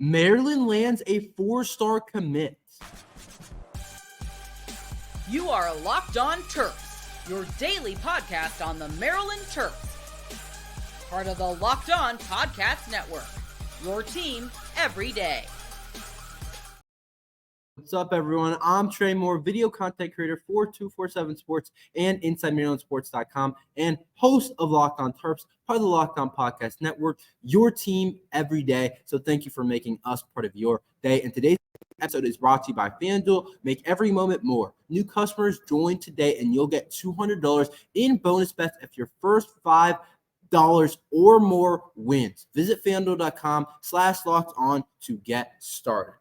Maryland lands a 4-star commit. You are Locked On Terps, your daily podcast on the Maryland Terps. Part of the Locked On Podcast Network, your team every day. What's up, everyone? I'm Tre Moore, video content creator for 247 Sports and InsideMarylandSports.com, and host of Locked On Terps, part of the Locked On Podcast Network, your team every day. So thank you for making us part of your day. And today's episode is brought to you by FanDuel. Make every moment more. New customers join today, and you'll get $200 in bonus bets if your first $5 or more wins. Visit FanDuel.com/LockedOn to get started.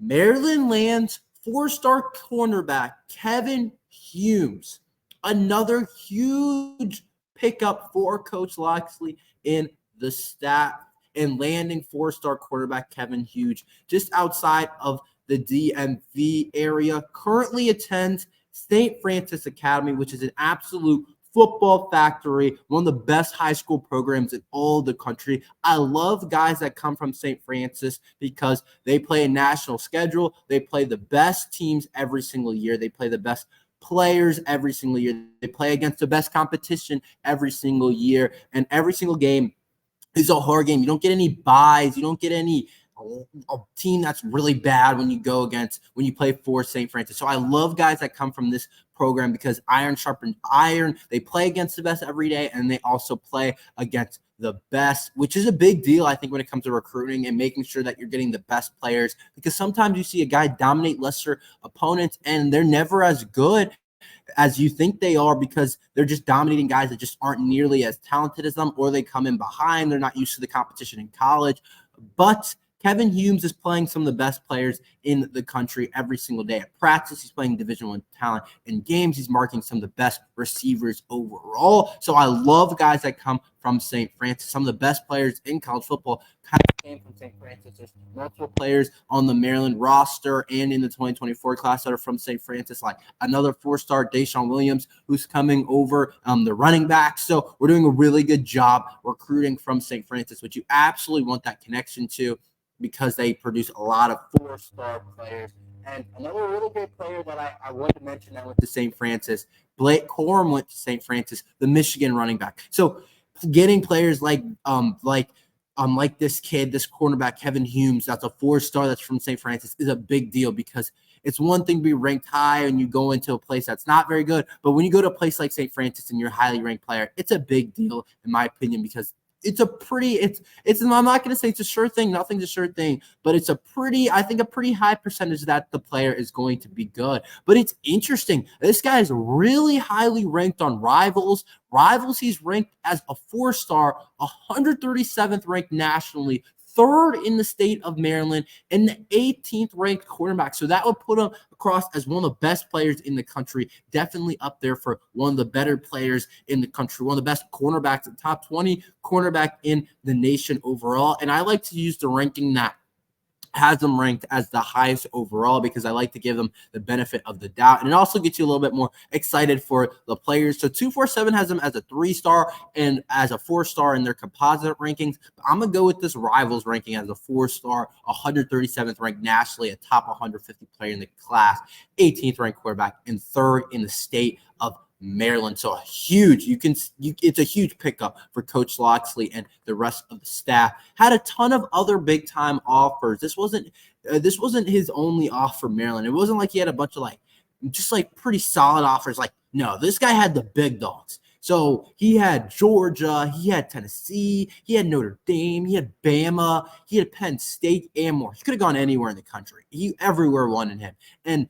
Maryland lands 4-star cornerback Kevyn Humes. Another huge pickup for Coach Locksley in the staff, and landing 4-star quarterback Kevyn Humes just outside of the DMV area. Currently attends St. Francis Academy, which is an absolute football factory, one of the best high school programs in all the country. I love guys that come from St. Francis because they play a national schedule. They play the best teams every single year. They play the best players every single year. They play against the best competition every single year. And every single game is a hard game. You don't get any buys. You don't get any a team that's really bad when you play for St. Francis. So I love guys that come from this program because iron sharpens iron. They play against the best every day, and they also play against the best, which is a big deal, I think, when it comes to recruiting and making sure that you're getting the best players, because sometimes you see a guy dominate lesser opponents and they're never as good as you think they are because they're just dominating guys that just aren't nearly as talented as them, or they come in behind. They're not used to the competition in college. But Kevyn Humes is playing some of the best players in the country every single day. At practice, he's playing Division I talent. In games, he's marking some of the best receivers overall. So I love guys that come from St. Francis. Some of the best players in college football kind of came from St. Francis. There's multiple players on the Maryland roster and in the 2024 class that are from St. Francis, like another 4-star Deshaun Williams, who's coming over, the running back. So we're doing a really good job recruiting from St. Francis, which you absolutely want that connection to, because they produce a lot of 4-star players. And another really great player that I want to mention that went to St. Francis, Blake Corum went to St. Francis, the Michigan running back. So getting players like this kid, this cornerback, Kevyn Humes, that's a 4-star that's from St. Francis, is a big deal, because it's one thing to be ranked high and you go into a place that's not very good. But when you go to a place like St. Francis and you're a highly ranked player, it's a big deal, in my opinion, because I'm not going to say it's a sure thing. Nothing's a sure thing, but it's a pretty high percentage that the player is going to be good. But it's interesting. This guy is really highly ranked on Rivals. He's ranked as a 4-star, 137th ranked nationally, 3rd in the state of Maryland, and the 18th ranked quarterback. So that would put him across as one of the best players in the country, definitely up there for one of the better players in the country, one of the best cornerbacks, the top 20 cornerback in the nation overall. And I like to use the ranking that has them ranked as the highest overall, because I like to give them the benefit of the doubt. And it also gets you a little bit more excited for the players. So 247 has them as a 3-star and as a 4-star in their composite rankings. But I'm going to go with this Rivals ranking as a 4-star, 137th ranked nationally, a top 150 player in the class, 18th ranked quarterback, and 3rd in the state of Maryland. So it's a huge pickup for Coach Locksley and the rest of the staff. Had a ton of other big time offers. This wasn't his only offer, Maryland. It wasn't like he had a bunch of pretty solid offers. No, this guy had the big dogs. So he had Georgia, he had Tennessee, he had Notre Dame, he had Bama, he had Penn State, and more. He could have gone anywhere in the country. Everywhere wanted him. And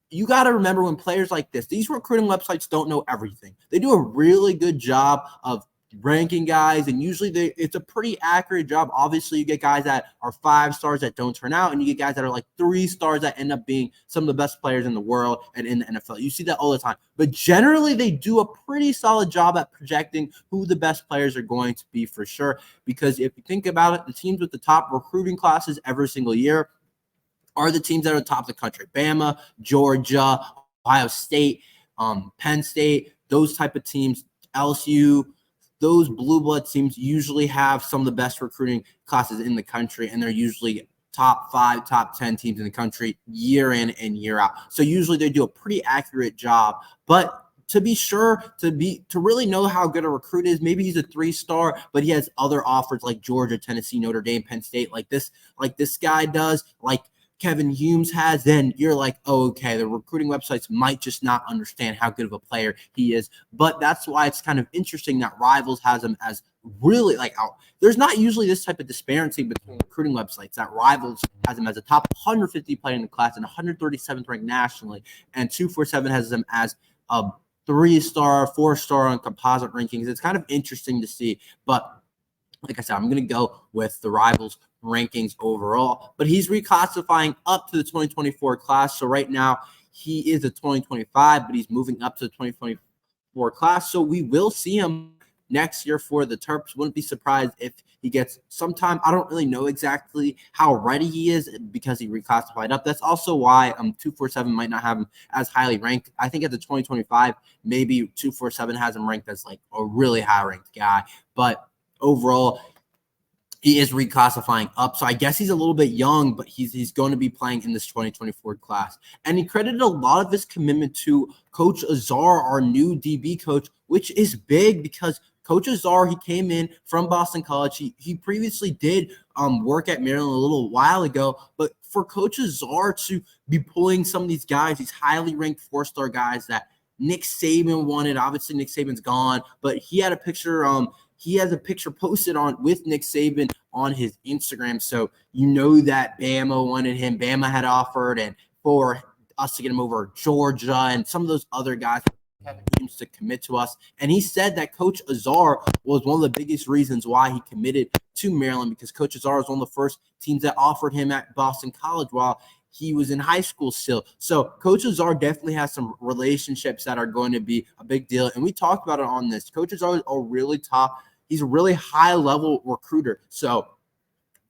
you got to remember, when players like this, these recruiting websites don't know everything. They do a really good job of ranking guys, and usually it's a pretty accurate job. Obviously, you get guys that are 5-stars that don't turn out, and you get guys that are like 3-stars that end up being some of the best players in the world and in the NFL. You see that all the time. But generally, they do a pretty solid job at projecting who the best players are going to be, for sure. Because if you think about it, the teams with the top recruiting classes every single year are the teams that are top of the country. Bama, Georgia, Ohio State, Penn State, those type of teams, LSU, those blue blood teams usually have some of the best recruiting classes in the country, and they're usually top 5, top 10 teams in the country year in and year out. So usually they do a pretty accurate job. But to be sure, to really know how good a recruit is, maybe he's a 3-star, but he has other offers like Georgia, Tennessee, Notre Dame, Penn State, like this guy does, like Kevyn Humes has, then you're like, oh, okay, the recruiting websites might just not understand how good of a player he is. But that's why it's kind of interesting that Rivals has him as really there's not usually this type of disparity between recruiting websites. That Rivals has him as a top 150 player in the class and 137th ranked nationally, and 247 has him as a 3-star, 4-star on composite rankings. It's kind of interesting to see, but like I said, I'm going to go with the Rivals rankings overall, but he's reclassifying up to the 2024 class. So right now he is a 2025, but he's moving up to the 2024 class. So we will see him next year for the Terps. Wouldn't be surprised if he gets some time. I don't really know exactly how ready he is because he reclassified up. That's also why 247 might not have him as highly ranked. I think at the 2025, maybe 247 has him ranked as like a really high ranked guy, but overall he is reclassifying up. So I guess he's a little bit young, but he's going to be playing in this 2024 class. And he credited a lot of his commitment to Coach Azar, our new DB coach, which is big because Coach Azar, he came in from Boston College. He previously did work at Maryland a little while ago, but for Coach Azar to be pulling some of these guys, these highly ranked 4-star guys that Nick Saban wanted, obviously Nick Saban's gone, but he had a picture he has a picture posted with Nick Saban on his Instagram. So you know that Bama wanted him. Bama had offered, and for us to get him over Georgia and some of those other guys to commit to us. And he said that Coach Azar was one of the biggest reasons why he committed to Maryland, because Coach Azar was one of the first teams that offered him at Boston College while he was in high school still. So Coach Azar definitely has some relationships that are going to be a big deal. And we talked about it on this. Coach Azar is a really he's a really high-level recruiter. So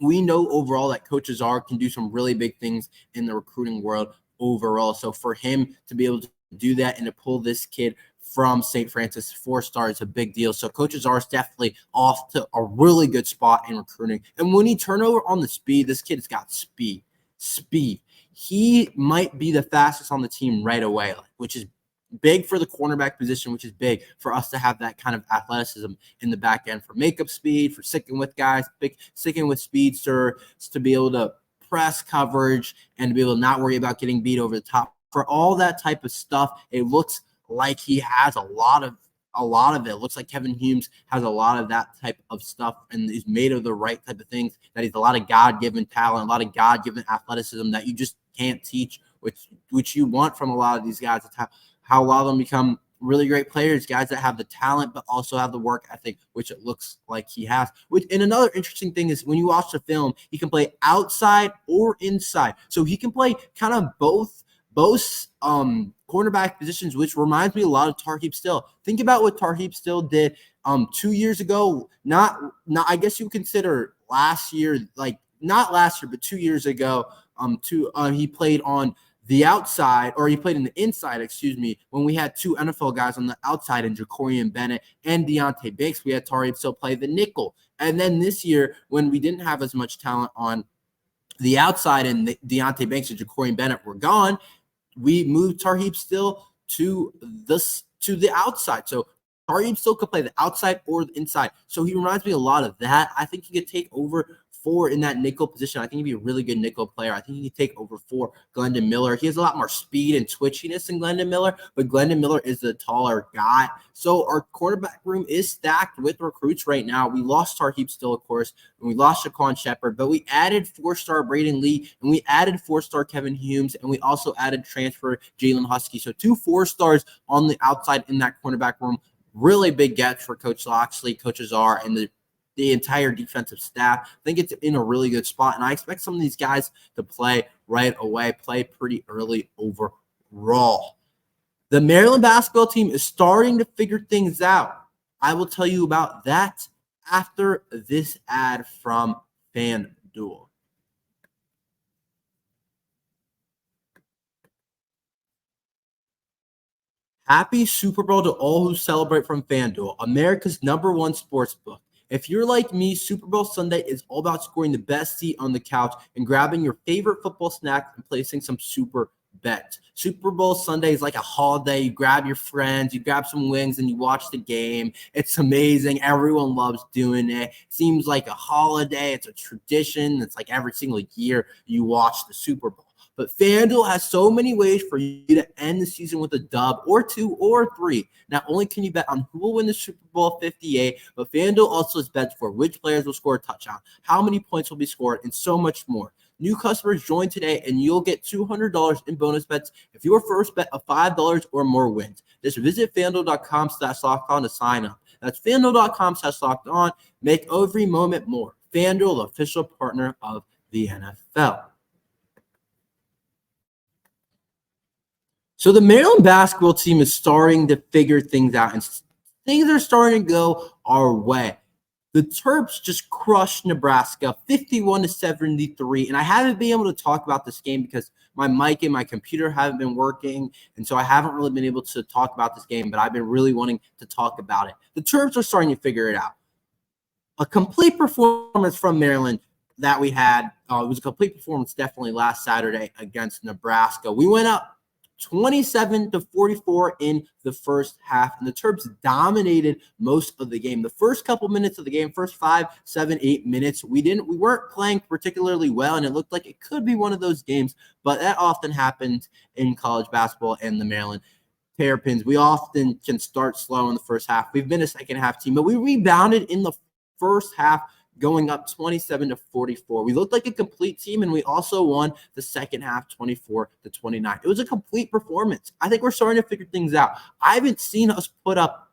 we know overall that Coach Azar can do some really big things in the recruiting world overall. So for him to be able to do that and to pull this kid from St. Francis 4-star is a big deal. So Coach Azar is definitely off to a really good spot in recruiting. And when he turned over on the speed, this kid's got speed. He might be the fastest on the team right away, which is big for the cornerback position, which is big for us to have that kind of athleticism in the back end for makeup speed, for sticking with guys, sticking with speedsters, to be able to press coverage and to be able to not worry about getting beat over the top. For all that type of stuff, it looks like he has a lot of it. It looks like Kevyn Humes has a lot of that type of stuff and is made of the right type of things, that he's a lot of God-given talent, a lot of God-given athleticism that you just can't teach, which you want from a lot of these guys. It's how a lot of them become really great players, guys that have the talent but also have the work ethic, which it looks like he has. And another interesting thing is when you watch the film, he can play outside or inside. So he can play kind of both cornerback positions, which reminds me a lot of Tarheeb Still. Think about what Tarheeb Still did 2 years ago. Not I guess you consider last year, like not last year, but 2 years ago. He played on the outside, or he played in the inside, when we had 2 NFL guys on the outside in Jacorian Bennett and Deonte Banks. We had Tarheeb Still play the nickel. And then this year, when we didn't have as much talent on the outside and Deonte Banks and Jacorian Bennett were gone, we moved Tarheeb Still to the outside. So Tarheeb Still could play the outside or the inside. So he reminds me a lot of that. I think he could take over 4 in that nickel position. I think he'd be a really good nickel player. I think he could take over 4 Glendon Miller. He has a lot more speed and twitchiness than Glendon Miller, but Glendon Miller is the taller guy. So our quarterback room is stacked with recruits right now. We lost Tarheeb Still, of course, and we lost Shaquan Shepard, but we added 4-star Braden Lee, and we added 4-star Kevyn Humes, and we also added transfer Jalen Husky. So 2 4-stars on the outside in that cornerback room. Really big gets for Coach Loxley, Coach Azar, and the entire defensive staff. I think it's in a really good spot, and I expect some of these guys to play right away, play pretty early overall. The Maryland basketball team is starting to figure things out. I will tell you about that after this ad from FanDuel. Happy Super Bowl to all who celebrate from FanDuel, America's #1 sports book. If you're like me, Super Bowl Sunday is all about scoring the best seat on the couch and grabbing your favorite football snack and placing some super bets. Super Bowl Sunday is like a holiday. You grab your friends, you grab some wings, and you watch the game. It's amazing. Everyone loves doing it. Seems like a holiday. It's a tradition. It's like every single year you watch the Super Bowl. But FanDuel has so many ways for you to end the season with a dub or 2 or 3. Not only can you bet on who will win the Super Bowl 58, but FanDuel also has bets for which players will score a touchdown, how many points will be scored, and so much more. New customers join today, and you'll get $200 in bonus bets if your first bet of $5 or more wins. Just visit FanDuel.com/lockedon to sign up. That's FanDuel.com/lockedon. Make every moment more. FanDuel, the official partner of the NFL. So the Maryland basketball team is starting to figure things out, and things are starting to go our way. The Terps just crushed Nebraska 51-73, and I haven't been able to talk about this game because my mic and my computer haven't been working, and so I haven't really been able to talk about this game, but I've been really wanting to talk about it. The Terps are starting to figure it out. A complete performance from Maryland that we had. It was a complete performance definitely last Saturday against Nebraska. We went up 27-44 in the first half, and the Terps dominated most of the game. The first couple minutes of the game, first 5, 7, 8 minutes, we weren't playing particularly well, and it looked like it could be one of those games, but that often happens in college basketball and the Maryland Terrapins. We often can start slow in the first half. We've been a second half team, but we rebounded in the first half, going up 27-44. We looked like a complete team, and we also won the second half 24-29. It was a complete performance. I think we're starting to figure things out. I haven't seen us put up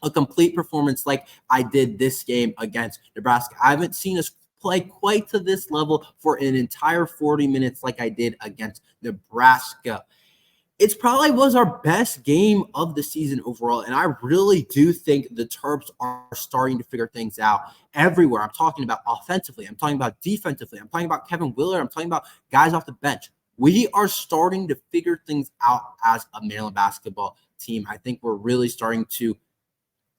a complete performance like I did this game against Nebraska. I haven't seen us play quite to this level for an entire 40 minutes like I did against Nebraska. It probably was our best game of the season overall, and I really do think the Terps are starting to figure things out everywhere. I'm talking about offensively. I'm talking about defensively. I'm talking about Kevin Willard. I'm talking about guys off the bench. We are starting to figure things out as a Maryland basketball team. I think we're really starting to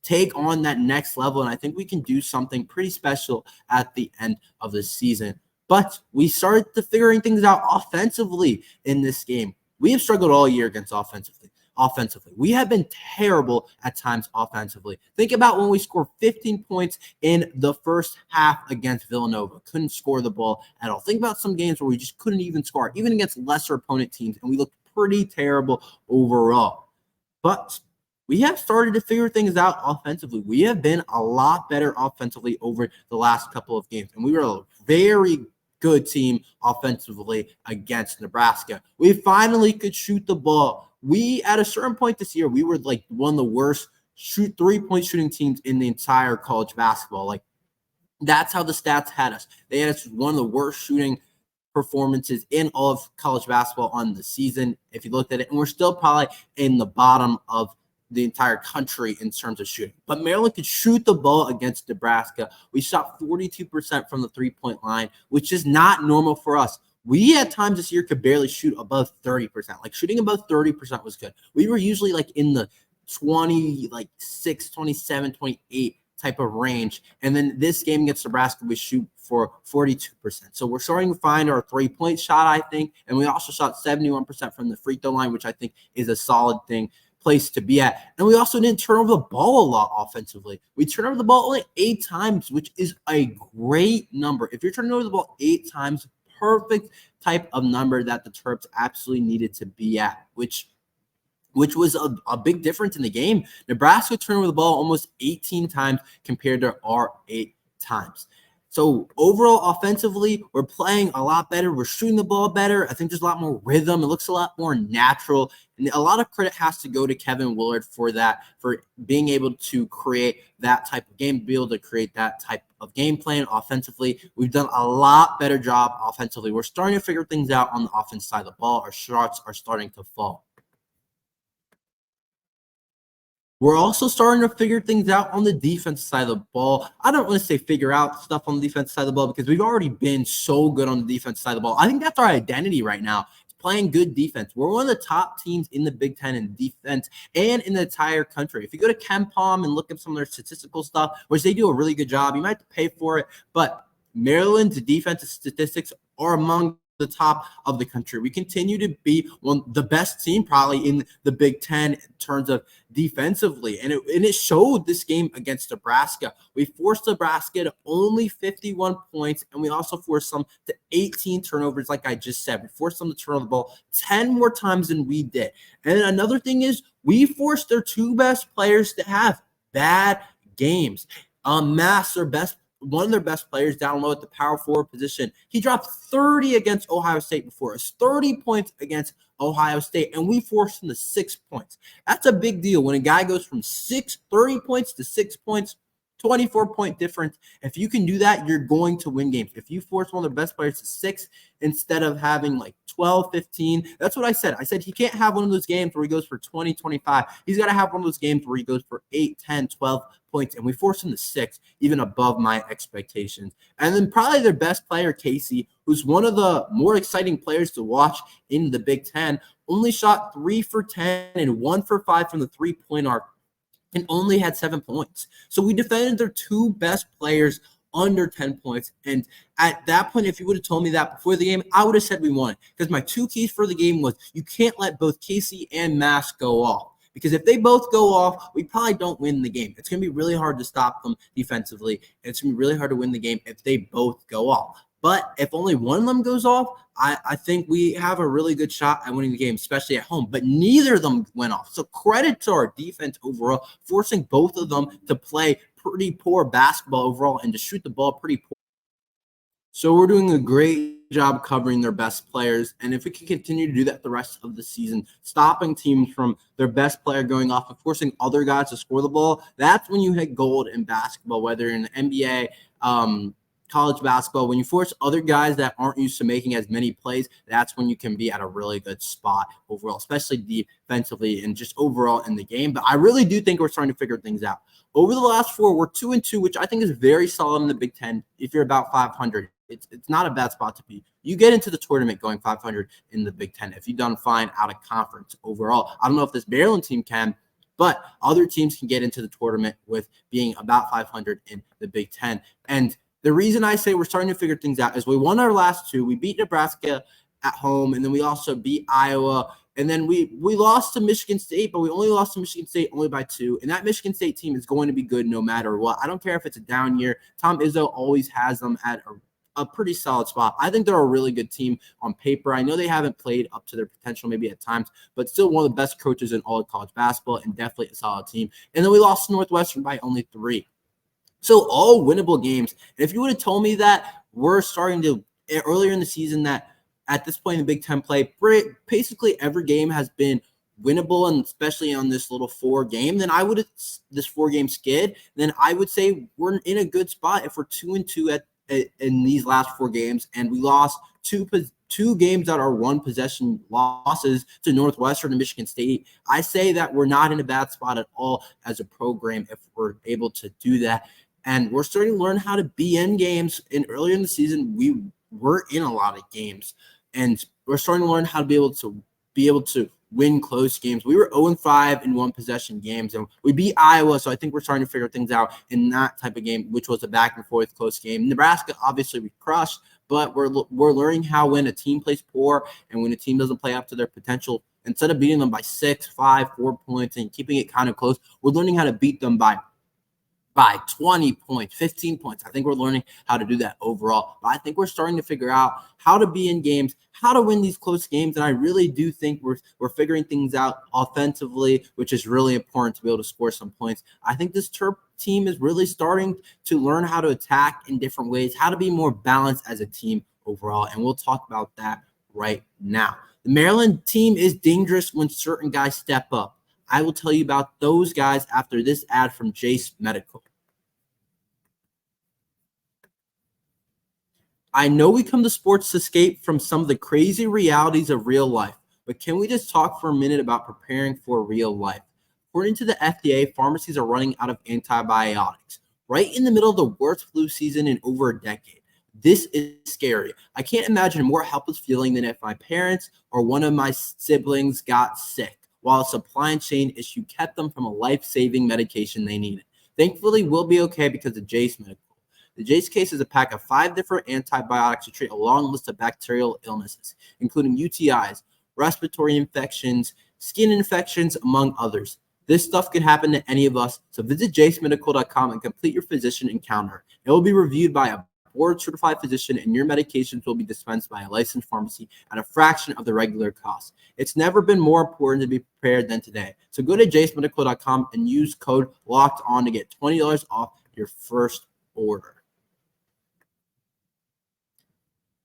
take on that next level, and I think we can do something pretty special at the end of the season. But we started to figuring things out offensively in this game. We have struggled all year against offensively. We have been terrible at times offensively. Think about when we scored 15 points in the first half against Villanova. Couldn't score the ball at all. Think about some games where we just couldn't even score, even against lesser opponent teams, and we looked pretty terrible overall. But we have started to figure things out offensively. We have been a lot better offensively over the last couple of games, and we were a very good team offensively against Nebraska. We finally could shoot the ball. We, at a certain point this year, we were like one of the worst three-point shooting teams in the entire college basketball. Like, that's how the stats had us. They had us one of the worst shooting performances in all of college basketball on the season, if you looked at it. And we're still probably in the bottom of the entire country in terms of shooting. But Maryland could shoot the ball against Nebraska. We shot 42% from the three-point line, which is not normal for us. We at times this year could barely shoot above 30%. Like, shooting above 30% was good. We were usually like in the 26, 27, 28 type of range. And then this game against Nebraska, we shoot for 42%. So we're starting to find our three-point shot, I think. And we also shot 71% from the free throw line, which I think is a solid place to be at. And we also didn't turn over the ball a lot offensively. We turned over the ball only 8 times, which is a great number. If you're turning over the ball 8 times, perfect type of number that the Terps absolutely needed to be at, which was a big difference in the game. Nebraska turned over the ball almost 18 times compared to our 8 times. So overall, offensively, we're playing a lot better. We're shooting the ball better. I think there's a lot more rhythm. It looks a lot more natural. And a lot of credit has to go to Kevin Willard for that, for being able to create that type of game, be able to create that type of game plan offensively. We've done a lot better job offensively. We're starting to figure things out on the offense side of the ball. Our shots are starting to fall. We're also starting to figure things out on the defense side of the ball. I don't want to say figure out stuff on the defense side of the ball because we've already been so good on the defense side of the ball. I think that's our identity right now. It's playing good defense. We're one of the top teams in the Big Ten in defense and in the entire country. If you go to KenPom and look up some of their statistical stuff, which they do a really good job, you might have to pay for it, but Maryland's defensive statistics are among the top of the country. We continue to be the best team probably in the Big Ten in terms of defensively, and it showed this game against Nebraska. We forced Nebraska to only 51 points, and we also forced them to 18 turnovers, like I just said. We forced them to turn over the ball 10 more times than we did. And then another thing is we forced their two best players to have bad games. Mass, one of their best players down low at the power forward position. He dropped 30 against Ohio State before us, 30 points against Ohio State, and we forced him to 6 points. That's a big deal when a guy goes from 30 points to 6 points, 24-point difference. If you can do that, you're going to win games. If you force one of the best players to 6 instead of having like 12, 15, that's what I said. I said he can't have one of those games where he goes for 20, 25. He's got to have one of those games where he goes for 8, 10, 12 points, and we forced him to 6, even above my expectations. And then probably their best player, Casey, who's one of the more exciting players to watch in the Big Ten, only shot 3 for 10 and 1 for 5 from the three-point arc and only had 7 points. So we defended their two best players under 10 points. And at that point, if you would have told me that before the game, I would have said we won it. Because my two keys for the game was you can't let both Casey and Mass go off. Because if they both go off, we probably don't win the game. It's going to be really hard to stop them defensively. It's going to be really hard to win the game if they both go off. But if only one of them goes off, I think we have a really good shot at winning the game, especially at home. But neither of them went off. So credit to our defense overall, forcing both of them to play pretty poor basketball overall and to shoot the ball pretty poor. So we're doing a great job covering their best players. And if we can continue to do that the rest of the season, stopping teams from their best player going off and forcing other guys to score the ball, that's when you hit gold in basketball, whether in the NBA, college basketball. When you force other guys that aren't used to making as many plays, that's when you can be at a really good spot overall, especially defensively and just overall in the game. But I really do think we're starting to figure things out. Over the last 4, we're 2-2, which I think is very solid in the Big Ten. If you're about 500, it's not a bad spot to be. You get into the tournament going 500 in the Big Ten if you've done fine out of conference overall. I don't know if this Maryland team can, but other teams can get into the tournament with being about 500 in the Big Ten. And the reason I say we're starting to figure things out is we won our last 2. We beat Nebraska at home, and then we also beat Iowa. And then we lost to Michigan State, but we only lost to Michigan State only by 2. And that Michigan State team is going to be good no matter what. I don't care if it's a down year. Tom Izzo always has them at a pretty solid spot. I think they're a really good team on paper. I know they haven't played up to their potential maybe at times, but still one of the best coaches in all of college basketball and definitely a solid team. And then we lost to Northwestern by only 3. So all winnable games. And if you would have told me that we're starting to earlier in the season that at this point in the Big Ten play, basically every game has been winnable, and especially on this little 4 game, then I would have this 4-game skid. Then I would say we're in a good spot if we're 2-2 in these last 4 games, and we lost two games that are 1-possession losses to Northwestern and Michigan State. I say that we're not in a bad spot at all as a program if we're able to do that. And we're starting to learn how to be in games. And earlier in the season, we were in a lot of games, and we're starting to learn how to be able to win close games. We were 0-5 in 1-possession games, and we beat Iowa. So I think we're starting to figure things out in that type of game, which was a back and forth close game. Nebraska, obviously, we crushed, but we're learning how when a team plays poor and when a team doesn't play up to their potential, instead of beating them by 6, 5, 4 points and keeping it kind of close, we're learning how to beat them by 20 points, 15 points. I think we're learning how to do that overall. But I think we're starting to figure out how to be in games, how to win these close games. And I really do think we're figuring things out offensively, which is really important to be able to score some points. I think this Terp team is really starting to learn how to attack in different ways, how to be more balanced as a team overall. And we'll talk about that right now. The Maryland team is dangerous when certain guys step up. I will tell you about those guys after this ad from Jace Medical. I know we come to sports to escape from some of the crazy realities of real life, but can we just talk for a minute about preparing for real life? According to the FDA, pharmacies are running out of antibiotics right in the middle of the worst flu season in over a decade. This is scary. I can't imagine a more helpless feeling than if my parents or one of my siblings got sick while a supply chain issue kept them from a life-saving medication they needed. Thankfully, we'll be okay because of Jace Medical. The Jace case is a pack of 5 different antibiotics to treat a long list of bacterial illnesses, including UTIs, respiratory infections, skin infections, among others. This stuff could happen to any of us, so visit jacemedical.com and complete your physician encounter. It will be reviewed by a board-certified physician, and your medications will be dispensed by a licensed pharmacy at a fraction of the regular cost. It's never been more important to be prepared than today. So go to jacemedical.com and use code LOCKEDON to get $20 off your first order.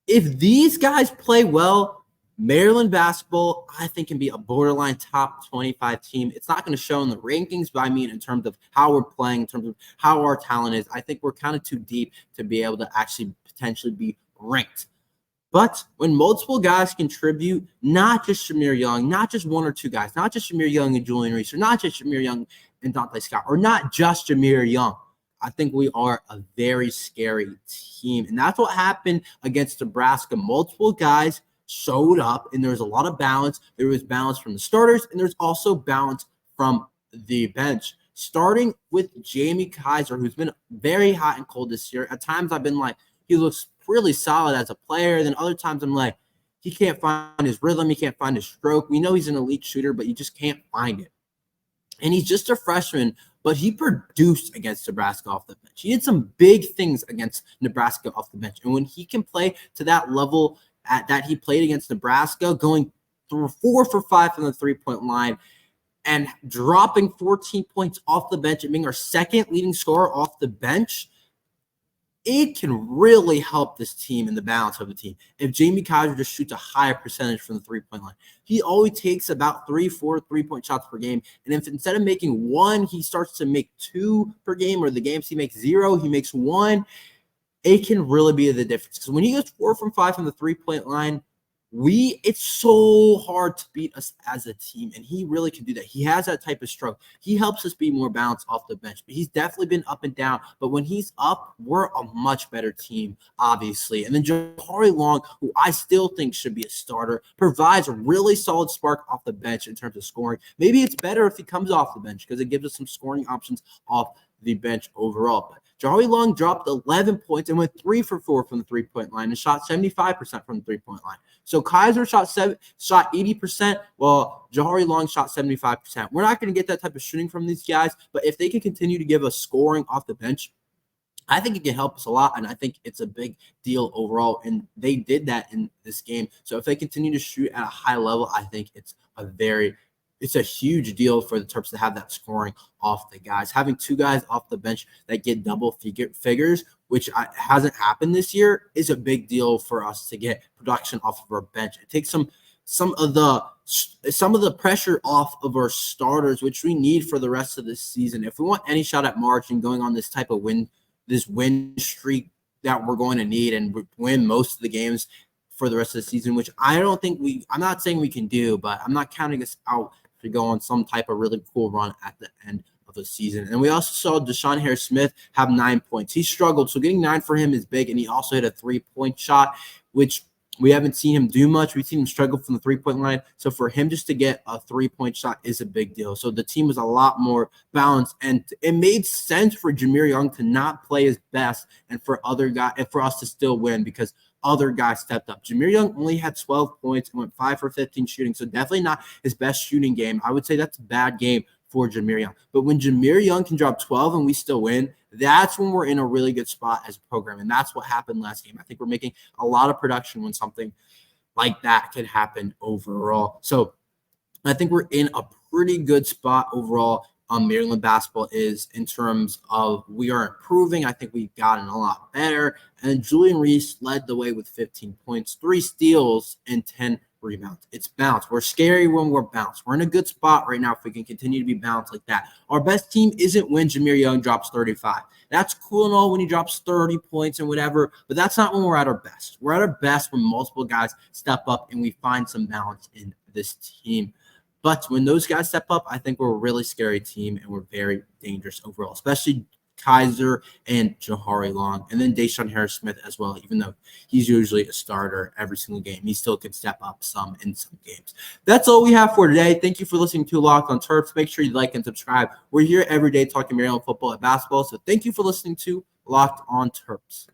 If these guys play well, Maryland basketball, I think, can be a borderline top 25 team. It's not going to show in the rankings, but I mean in terms of how we're playing, in terms of how our talent is. I think we're kind of too deep to be able to actually potentially be ranked. But when multiple guys contribute, not just Shamir Young, not just one or two guys, not just Shamir Young and Julian Reese, or not just Shamir Young and Dante Scott, or not just Shamir Young, I think we are a very scary team. And that's what happened against Nebraska. Multiple guys showed up, and there was a lot of balance. There was balance from the starters, and there's also balance from the bench. Starting with Jamie Kaiser, who's been very hot and cold this year. At times I've been like, he looks really solid as a player. Then other times I'm like, he can't find his rhythm. He can't find his stroke. We know he's an elite shooter, but you just can't find it. And he's just a freshman, but he produced against Nebraska off the bench. He did some big things against Nebraska off the bench. And when he can play to that level that he played against Nebraska, going through 4 for 5 from the three-point line and dropping 14 points off the bench and being our second leading scorer off the bench, it can really help this team in the balance of the team. If Jamie Kaiser just shoots a higher percentage from the three-point line, he always takes about 3-4 three-point shots per game. And if instead of making 1, he starts to make 2 per game, or the games he makes 0, he makes 1, it can really be the difference. Because when he goes 4 from 5 from the three-point line, it's so hard to beat us as a team, and he really can do that. He has that type of stroke. He helps us be more balanced off the bench, but he's definitely been up and down. But when he's up, we're a much better team, obviously. And then Jahari Long, who I still think should be a starter, provides a really solid spark off the bench in terms of scoring. Maybe it's better if he comes off the bench because it gives us some scoring options off the bench overall. But Jahari Long dropped 11 points and went 3 for 4 from the three-point line and shot 75% from the three-point line. So Kaiser shot 80%, while Jahari Long shot 75%. We're not going to get that type of shooting from these guys, but if they can continue to give us scoring off the bench, I think it can help us a lot, and I think it's a big deal overall, and they did that in this game. So if they continue to shoot at a high level, I think it's a huge deal for the Terps to have that scoring off the guys. Having 2 guys off the bench that get double figures, which hasn't happened this year, is a big deal for us to get production off of our bench. It takes some of the pressure off of our starters, which we need for the rest of this season. If we want any shot at March and going on this type of win streak that we're going to need and win most of the games for the rest of the season, which I'm not saying we can do, but I'm not counting us out to go on some type of really cool run at the end of the season. And we also saw Deshaun Harris-Smith have 9 points. He struggled, so getting 9 for him is big, and he also hit a 3-point shot, which we haven't seen him do much. We've seen him struggle from the three-point line. So for him just to get a 3-point shot is a big deal. So the team was a lot more balanced, and it made sense for Jameer Young to not play his best and for us to still win because other guys stepped up. Jameer Young only had 12 points and went 5 for 15 shooting, so definitely not his best shooting game. I would say that's a bad game for Jameer Young. But when Jameer Young can drop 12 and we still win, that's when we're in a really good spot as a program, and that's what happened last game. I think we're making a lot of production when something like that could happen overall. So I think we're in a pretty good spot overall. Maryland basketball is in terms of we are improving. I think we've gotten a lot better. And Julian Reese led the way with 15 points, 3 steals, and 10 rebounds. It's balanced. We're scary when we're balanced. We're in a good spot right now if we can continue to be balanced like that. Our best team isn't when Jameer Young drops 35. That's cool and all when he drops 30 points and whatever, but that's not when we're at our best. We're at our best when multiple guys step up and we find some balance in this team. But when those guys step up, I think we're a really scary team and we're very dangerous overall, especially Kaiser, and Jahari Long. And then Deshaun Harris-Smith as well, even though he's usually a starter every single game. He still can step up some in some games. That's all we have for today. Thank you for listening to Locked on Terps. Make sure you like and subscribe. We're here every day talking Maryland football and basketball. So thank you for listening to Locked on Terps.